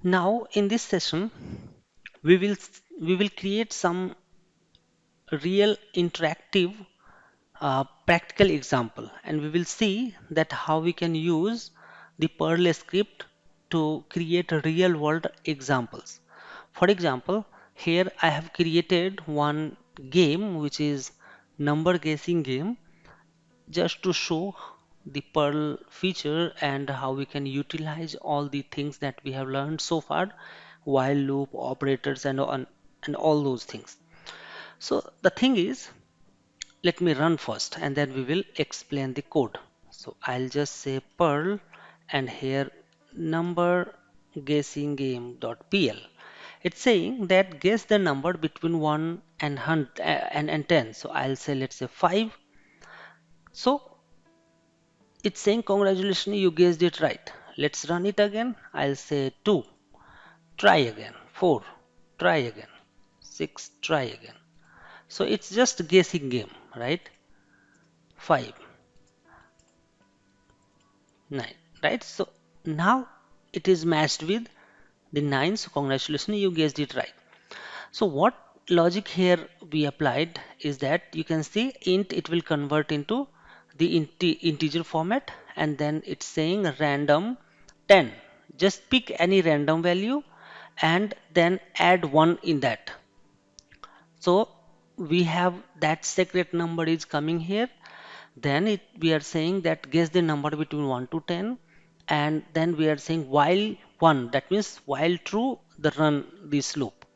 Now in this session we will we will create some real interactive practical example, and we will see that how we can use the Perl script to create real world examples. For example, here I have created one game which is number guessing game, just to show the Perl feature and how we can utilize all the things that we have learned so far, while loop, operators, and all those things. So the thing is, let me run first and then we will explain the code. So I'll just say Perl and here number guessing game.pl. It's saying that guess the number between 1 and 100 and 10. So I'll say, let's say 5. So it's saying congratulations, you guessed it right. Let's run it again. I'll say 2. Try again. 4. Try again. 6. Try again. So it's just guessing game, right? 5. 9, right? So now it is matched with the 9. So congratulations, you guessed it right. So what logic here we applied is that you can see int, it will convert into the integer format, and then it's saying random 10. Just pick any random value and then add 1 in that. So we have that secret number is coming here. Then we are saying that guess the number between 1 to 10, and then we are saying while 1, that means while true, the run this loop,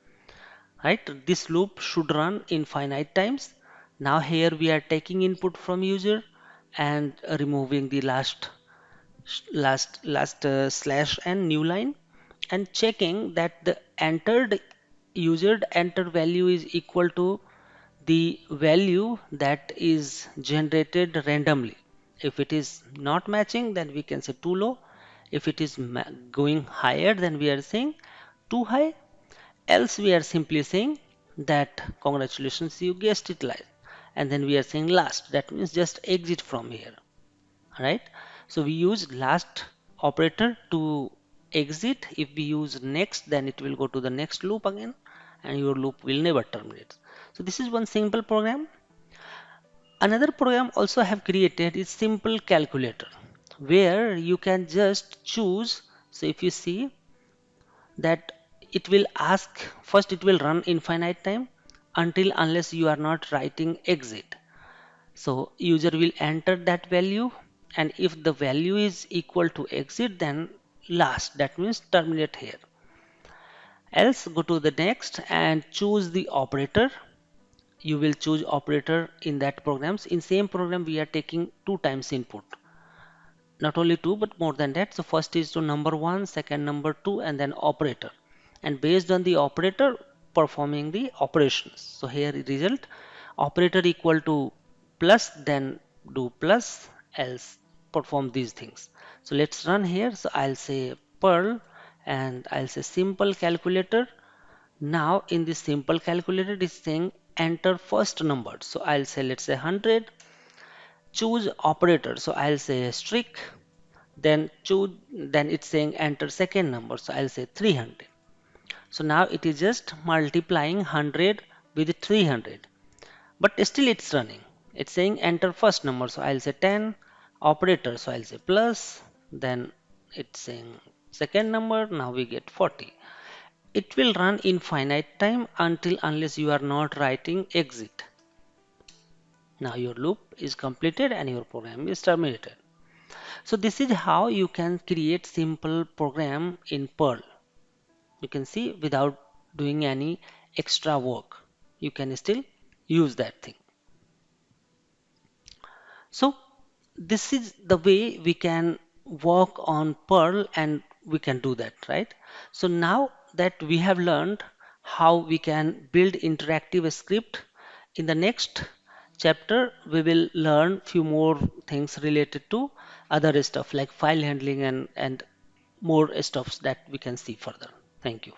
right? This loop should run infinite times. Now here we are taking input from user and removing the last slash and new line, and checking that the entered user enter value is equal to the value that is generated randomly. If it is not matching, then we can say too low. If it is going higher, then we are saying too high. Else we are simply saying that congratulations, you guessed it right. And then we are saying last. That means just exit from here, right? So we use last operator to exit. If we use next, then it will go to the next loop again, and your loop will never terminate. So this is one simple program. Another program also I have created is simple calculator, where you can just choose. So if you see that it will ask first, it will run infinite time until unless you are not writing exit. So user will enter that value, and if the value is equal to exit, then last, that means terminate here. Else go to the next and choose the operator. You will choose operator in that programs. In same program we are taking 2 times input, not only 2 but more than that. So first is to number 1, second number 2, and then operator, and based on the operator performing the operations. So here result operator equal to plus, then do plus, else perform these things. So let's run here. So I'll say Perl and I'll say simple calculator. Now in this simple calculator it is saying enter first number. So I'll say, let's say 100. Choose operator. So I'll say strict. Then choose, then it's saying enter second number. So I'll say 300. So now it is just multiplying 100 with 300. But still it's running. It's saying enter first number. So I'll say 10. Operator. So I'll say plus. Then it's saying second number. Now we get 40. It will run infinite time until unless you are not writing exit. Now your loop is completed and your program is terminated. So this is how you can create simple program in Perl. You can see without doing any extra work, you can still use that thing. So this is the way we can work on Perl, and we can do that, right? So now that we have learned how we can build interactive script, in the next chapter we will learn few more things related to other stuff like file handling and more stuffs that we can see further. Thank you.